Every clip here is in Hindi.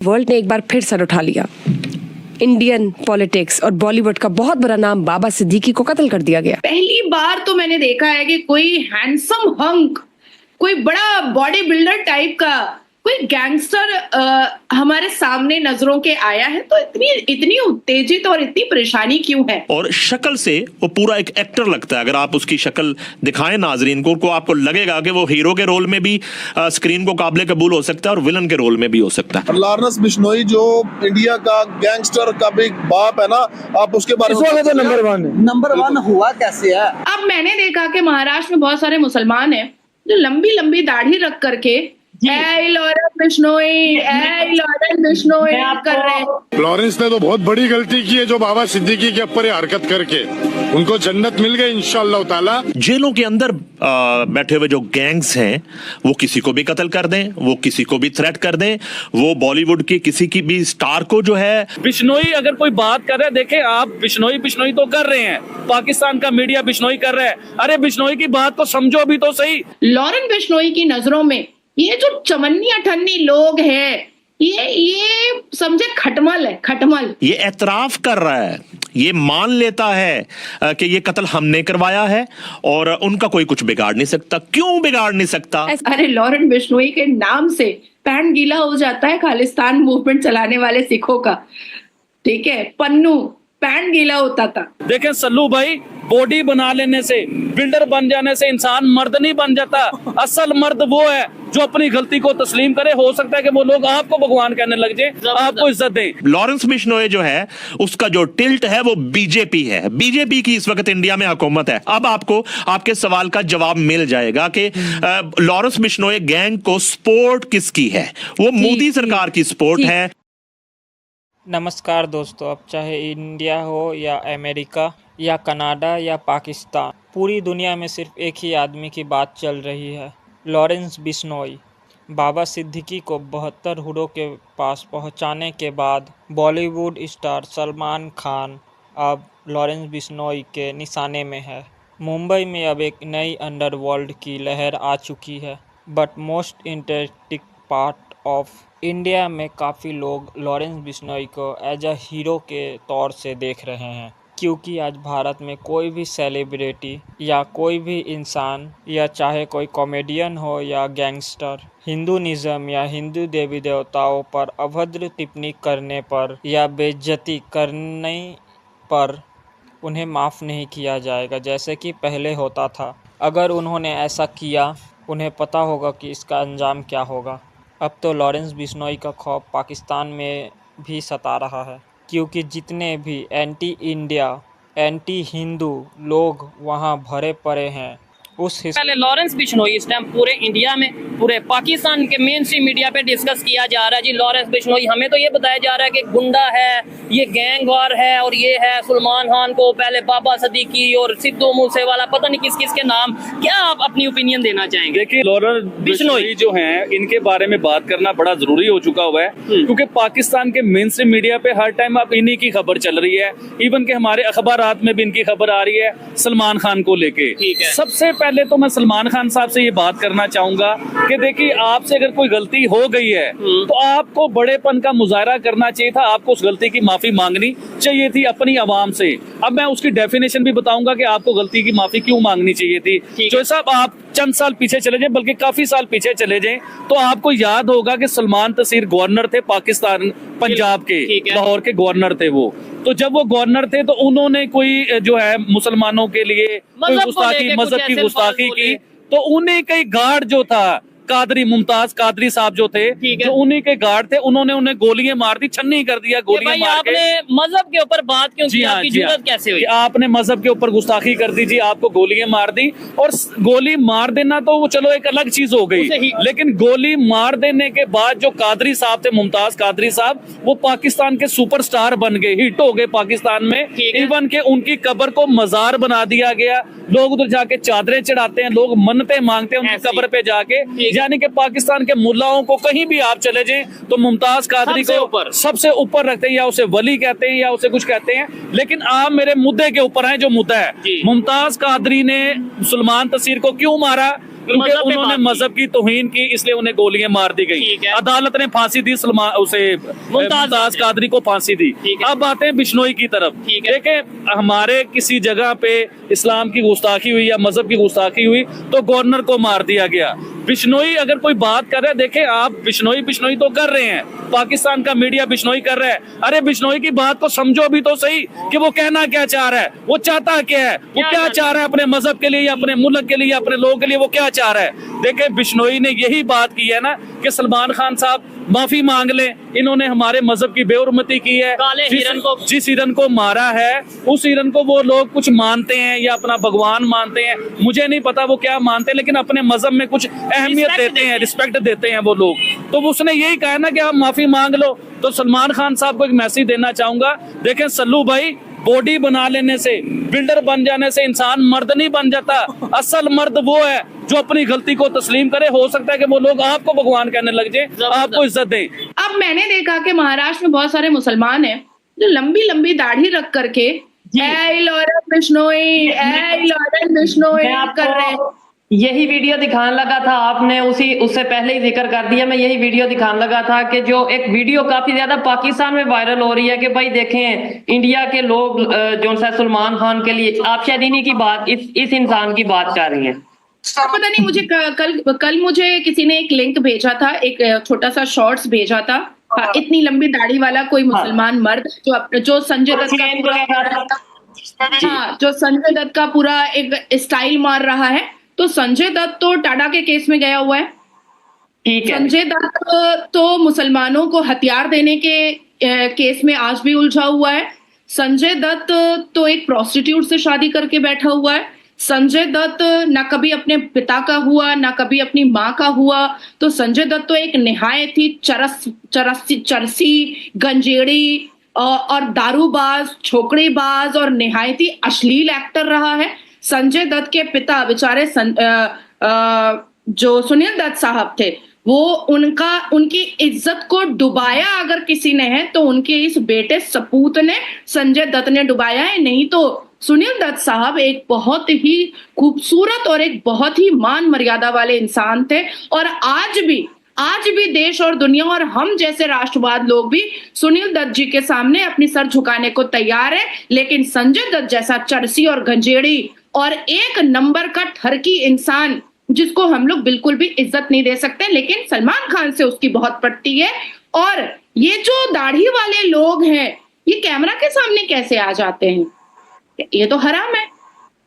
वर्ल्ड ने एक बार फिर सर उठा लिया। इंडियन पॉलिटिक्स और बॉलीवुड का बहुत बड़ा नाम बाबा सिद्दीकी को कत्ल कर दिया गया। पहली बार तो मैंने देखा है कि कोई हैंडसम हंक, कोई बड़ा बॉडी बिल्डर टाइप का कोई गैंगस्टर हमारे सामने नजरों के आया है, तो इतनी उत्तेजित और इतनी परेशानी क्यों है? और शक्ल से वो पूरा एक एक्टर लगता है। अगर आप उसकी शक्ल दिखाएं नाजरीन को आपको लगेगा कि वो हीरो के रोल में भी स्क्रीन को काबिल कबूल हो सकता है और विलन के रोल में भी हो सकता है। लॉरेंस बिश्नोई जो इंडिया का गैंगस्टर का भी बाप है ना, आप उसके बारे में तो नंबर वन हुआ कैसे है? अब मैंने देखा कि महाराष्ट्र में बहुत सारे मुसलमान हैं जो लंबी लंबी दाढ़ी रख करके लॉरेंस बिश्नोई कर रहे हैं। लॉरेंस ने तो बहुत बड़ी गलती की है जो बाबा सिद्दीकी के ऊपर हरकत करके, उनको जन्नत मिल गई इंशाअल्लाह ताला। जेलों के अंदर बैठे हुए जो गैंग्स हैं वो किसी को भी कत्ल कर दें, वो किसी को भी थ्रेट कर दें, वो बॉलीवुड के किसी की भी स्टार को जो है बिश्नोई अगर कोई बात कर रहे हैं, देखें आप बिश्नोई तो कर रहे हैं, पाकिस्तान का मीडिया बिश्नोई कर रहा है। अरे बिश्नोई की बात को समझो भी तो सही। लॉरेंस बिश्नोई की नजरों में ये जो चमन्नी अठन्नी लोग हैं, ये समझे खटमल है, खटमल। ये एतराफ कर रहा है, ये मान लेता है कि ये कत्ल हमने करवाया है और उनका कोई कुछ बिगाड़ नहीं सकता। क्यों बिगाड़ नहीं सकता? अरे लॉरेंस बिश्नोई के नाम से पैंट गीला हो जाता है खालिस्तान मूवमेंट चलाने वाले सिखों का, ठीक है, पन्नू पैंट गीला होता था। देखें सल्लू भाई, बॉडी बना लेने से, बिल्डर बन जाने से इंसान मर्द नहीं बन जाता। असल मर्द वो है जो अपनी गलती को तस्लीम करे। हो सकता है कि वो लोग आपको भगवान कहने लग जाए, आपको इज्जत दें। लॉरेंस बिश्नोई जो है उसका जो टिल्ट है वो बीजेपी है। बीजेपी की इस वक्त इंडिया में हुकूमत है। अब आपको आपके सवाल का जवाब मिल जाएगा कि लॉरेंस बिश्नोई गैंग को सपोर्ट किसकी है? वो मोदी सरकार की सपोर्ट है। नमस्कार दोस्तों, अब चाहे इंडिया हो या अमेरिका या कनाडा या पाकिस्तान, पूरी दुनिया में सिर्फ एक ही आदमी की बात चल रही है, लॉरेंस बिश्नोई। बाबा सिद्दीकी को 72 हुरों के पास पहुंचाने के बाद बॉलीवुड स्टार सलमान खान अब लॉरेंस बिश्नोई के निशाने में है। मुंबई में अब एक नई अंडरवर्ल्ड की लहर आ चुकी है। But most interesting part of India में काफ़ी लोग लॉरेंस बिश्नोई को एज अ हीरो के तौर से देख रहे हैं, क्योंकि आज भारत में कोई भी सेलिब्रिटी या कोई भी इंसान, या चाहे कोई कॉमेडियन हो या गैंगस्टर, हिंदुइज्म या हिंदू देवी देवताओं पर अभद्र टिप्पणी करने पर या बेइज्जती करने पर उन्हें माफ़ नहीं किया जाएगा जैसे कि पहले होता था। अगर उन्होंने ऐसा किया, उन्हें पता होगा कि इसका अंजाम क्या होगा। अब तो लॉरेंस बिश्नोई का खौफ पाकिस्तान में भी सता रहा है, क्योंकि जितने भी एंटी इंडिया, एंटी हिंदू लोग वहां भरे पड़े हैं। उस पहले लॉरेंस बिश्नोई इस टाइम पूरे इंडिया में, पूरे पाकिस्तान के मेन स्ट्रीम मीडिया पे डिस्कस किया जा रहा है जी। लॉरेंस बिश्नोई, हमें तो ये बताया जा रहा है कि गुंडा है, ये गैंगवार है, और ये है सलमान खान को पहले बाबा सिद्दीकी और सिद्धू मूसेवाला, पता नहीं किस किस के नाम। क्या आप अपनी ओपिनियन देना चाहेंगे? देखिए, लॉरेंस बिश्नोई जो हैं, इनके बारे में बात करना बड़ा जरूरी हो चुका हुआ है, क्योंकि पाकिस्तान के मेन स्ट्रीम मीडिया पे हर टाइम अब इन्हीं की खबर चल रही है। इवन के हमारे अखबारात में भी इनकी खबर आ रही है सलमान खान को लेके। सबसे पहले तो मैं सलमान खान साहब से ये बात करना चाहूंगा कि देखिए, आपसे अगर कोई गलती हो गई है तो आपको बड़ेपन का मुजाहरा करना चाहिए था, आपको उस गलती की माफी मांगनी चाहिए थी अपनी आवाम से। अब मैं उसकी डेफिनेशन भी बताऊंगा कि आपको गलती की माफी क्यों मांगनी चाहिए थी। जो साहब, आप चंद साल पीछे चले जाए, बल्कि काफी साल पीछे चले जाएं, तो आपको याद होगा कि सलमान तसीर गवर्नर थे पाकिस्तान, पंजाब के, लाहौर के गवर्नर थे वो। तो जब वो गवर्नर थे तो उन्होंने कोई जो है मुसलमानों के लिए गुस्ताखी, मजहब की गुस्ताखी की, तो उन्हें कई गार्ड जो था, कादरी, मुमताज कादरी साहब जो थे, जो उन्हीं के गार्ड थे, उन्होंने उन्हें गोलियां मार दी, छन्नी कर दिया गोलियां मार के। आपने मजहब के ऊपर बात क्यों की? आपकी जुर्रत कैसे हुई? आपने मजहब के ऊपर गुस्ताखी कर दी जी, आपको गोलियां मार दी। और गोली मार देना तो वो चलो एक अलग चीज हो गई, लेकिन गोली मार देने के बाद जो कादरी साहब थे, मुमताज कादरी साहब, वो पाकिस्तान के सुपरस्टार बन गए, हिट हो गए पाकिस्तान में। इवन के उनकी कब्र को मजार बना दिया गया, लोग उधर जाके चादरें चढ़ाते हैं, लोग मन्नतें मांगते हैं उनकी कब्र पे जाके। यानी कि पाकिस्तान के मुल्लाओं को कहीं भी आप चले जाएं तो मुमताज कादरी को सबसे ऊपर रखते हैं, या उसे वली कहते हैं या उसे कुछ कहते हैं। लेकिन आप मेरे मुद्दे के ऊपर हैं, जो मुद्दा है, मुमताज कादरी ने सलमान तसीर को क्यों मारा? क्योंकि मजहब पे उन्होंने बात की। मजहब की तौहीन की, इसलिए उन्हें गोलियां मार दी गई। ठीक है। अदालत ने फांसी दी मुमताज कादरी को फांसी दी। ठीक है। अब आते हैं बिश्नोई की तरफ। ठीक है। देखें, हमारे किसी जगह पे इस्लाम की गुस्ताखी हुई या मजहब की गुस्ताखी हुई तो गवर्नर को मार दिया गया। बिश्नोई अगर कोई बात कर रहा है, देखें आप बिश्नोई तो कर रहे हैं, पाकिस्तान का मीडिया बिश्नोई कर रहा है। अरे बिश्नोई की बात को समझो भी तो सही कि वो कहना क्या चाह रहा है, वो चाहता क्या है, वो क्या चाह रहा है अपने मजहब के लिए या अपने मुल्क के लिए या अपने लोगों के लिए, वो क्या चाह रहा है। देखें, बिश्नोई ने यही बात की है ना कि सलमान खान साहब माफी मांग लें, इन्होंने हमारे मजहब की बेहुरमती की है। काले हिरन को जिस हिरन को मारा है, उस हिरन को वो लोग कुछ मानते हैं या अपना भगवान मानते हैं, मुझे नहीं पता वो क्या मानते हैं, लेकिन अपने मजहब में कुछ अहमियत देते हैं, रिस्पेक्ट देते हैं वो लोग। तो उसने यही कहा ना कि आप माफी मांग लो। तो सलमान खान साहब को एक मैसेज देना चाहूंगा, देखें सल्लू भाई, बॉडी बना लेने से, बिल्डर बन जाने से इंसान मर्द नहीं बन जाता। असल मर्द वो है जो अपनी गलती को तस्लीम करे। हो सकता है कि वो लोग आपको भगवान कहने लग जाए, आपको इज्जत दें। अब मैंने देखा कि महाराष्ट्र में बहुत सारे मुसलमान हैं जो लंबी लंबी दाढ़ी रख करके ऐ लॉरेंस बिश्नोई कर रहे हैं। यही वीडियो दिखाने लगा था, आपने उससे पहले ही जिक्र कर दिया। मैं यही वीडियो दिखाने लगा था कि जो एक वीडियो काफी ज्यादा पाकिस्तान में वायरल हो रही है कि भाई देखें इंडिया के लोग जो सलमान खान के लिए, आप शायद इन्हीं की बात, इस इंसान की बात कर रही हैं। पता नहीं, मुझे कल मुझे किसी ने एक लिंक भेजा था, एक छोटा सा शॉर्ट्स भेजा था। हाँ, इतनी लंबी दाढ़ी वाला कोई मुसलमान मर्द जो संजय दत्त का जो संजय दत्त का पूरा एक स्टाइल मार रहा है। तो संजय दत्त तो टाटा के केस में गया हुआ है। ठीक है। संजय दत्त तो मुसलमानों को हथियार देने के केस में आज भी उलझा हुआ है। संजय दत्त तो एक प्रोस्टिट्यूट से शादी करके बैठा हुआ है। संजय दत्त ना कभी अपने पिता का हुआ ना कभी अपनी माँ का हुआ। तो संजय दत्त तो एक निहायत ही चरसी गंजेड़ी और दारूबाज, छोकड़ीबाज और निहायत ही अश्लील एक्टर रहा है। संजय दत्त के पिता बेचारे जो सुनील दत्त साहब थे, वो उनकी इज्जत को डुबाया अगर किसी ने है तो उनके इस बेटे सपूत ने, संजय दत्त ने डुबाया है। नहीं तो सुनील दत्त साहब एक बहुत ही खूबसूरत और एक बहुत ही मान मर्यादा वाले इंसान थे। और आज भी देश और दुनिया और हम जैसे राष्ट्रवाद लोग भी सुनील दत्त जी के सामने अपनी सर झुकाने को तैयार है। लेकिन संजय दत्त जैसा चरसी और गंजेड़ी और एक नंबर का ठरकी इंसान जिसको हम लोग बिल्कुल भी इज्जत नहीं दे सकते, लेकिन सलमान खान से उसकी बहुत पटती है। और ये जो दाढ़ी वाले लोग हैं, ये कैमरा के सामने कैसे आ जाते हैं? ये तो हराम है।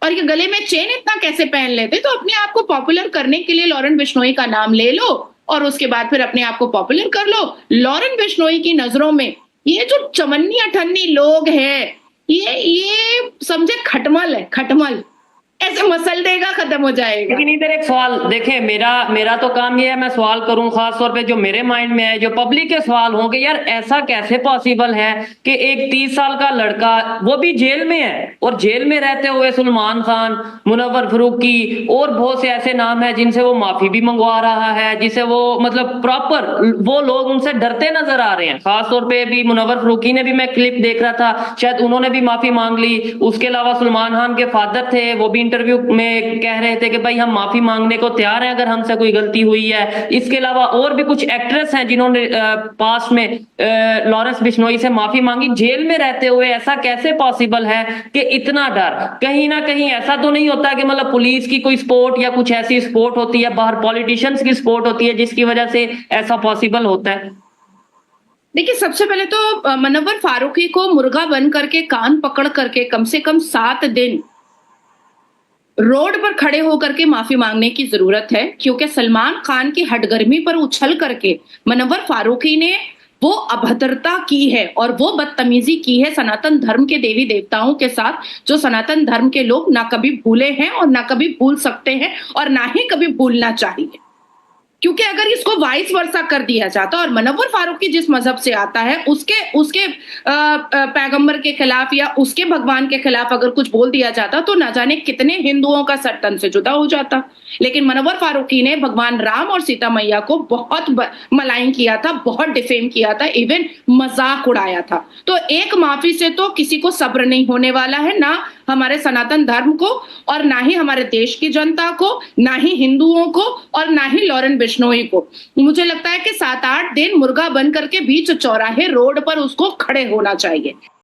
और ये गले में चेन इतना कैसे पहन लेते? तो अपने आप को पॉपुलर करने के लिए लॉरेंस बिश्नोई का नाम ले लो और उसके बाद फिर अपने आप को पॉपुलर कर लो। लॉरेंस बिश्नोई की नजरों में ये जो चमन्नी अठन्नी लोग हैं, ये समझे खटमल है, खटमल ऐसे मसल देगा, खत्म हो जाएगा। लेकिन इधर एक सवाल देखें, मेरा तो काम ये है मैं सवाल करूं, खास तौर पे जो मेरे माइंड में है, जो पब्लिक के सवाल होंगे, यार ऐसा कैसे पॉसिबल है कि एक 30 साल का लड़का, वो भी जेल में है, और जेल में रहते हुए सलमान खान, मुनव्वर फारूकी और बहुत से ऐसे नाम है जिनसे वो माफी भी मंगवा रहा है, जिसे वो मतलब प्रॉपर वो लोग उनसे डरते नजर आ रहे हैं। खास तौर पे भी मुनव्वर फारूकी ने भी, मैं क्लिप देख रहा था, शायद उन्होंने भी माफी मांग ली। उसके अलावा सलमान खान के फादर थे, वो भी इंटरव्यू में कह रहे थे कि भाई हम माफी मांगने को तैयार हैं अगर हमसे कोई गलती हुई है। इसके अलावा और भी कुछ एक्ट्रेस हैं जिन्होंने पास में लॉरेंस बिश्नोई से माफी मांगी जेल में रहते हुए। ऐसा कैसे पॉसिबल है कि इतना डर? कहीं ना कहीं ऐसा तो नहीं होता कि मतलब पुलिस की कोई सपोर्ट या कुछ ऐसी सपोर्ट होती है, बाहर पॉलिटिशियंस की सपोर्ट होती है जिसकी वजह से ऐसा पॉसिबल होता है? देखिए, सबसे पहले तो मुनव्वर फारूकी को मुर्गा बन करके कान पकड़ करके कम से कम 7 दिन रोड पर खड़े होकर के माफी मांगने की जरूरत है, क्योंकि सलमान खान की हटगर्मी पर उछल करके मुनव्वर फारूकी ने वो अभद्रता की है और वो बदतमीजी की है सनातन धर्म के देवी देवताओं के साथ, जो सनातन धर्म के लोग ना कभी भूले हैं और ना कभी भूल सकते हैं और ना ही कभी भूलना चाहिए। क्योंकि अगर इसको वाइस वर्सा कर दिया जाता और मुनव्वर फारूकी जिस मजहब से आता है उसके पैगंबर के खिलाफ या उसके भगवान के खिलाफ अगर कुछ बोल दिया जाता तो ना जाने कितने हिंदुओं का सर तन से जुदा हो जाता। लेकिन मुनव्वर फारूकी ने भगवान राम और सीता मैया को बहुत मलाइन किया था, बहुत डिफेम किया था, इवन मजाक उड़ाया था। तो एक माफी से तो किसी को सब्र नहीं होने वाला है, ना हमारे सनातन धर्म को, और ना ही हमारे देश की जनता को, ना ही हिंदुओं को, और ना ही लॉरेंस बिश्नोई को। मुझे लगता है कि 7-8 दिन मुर्गा बन करके बीच चौराहे रोड पर उसको खड़े होना चाहिए।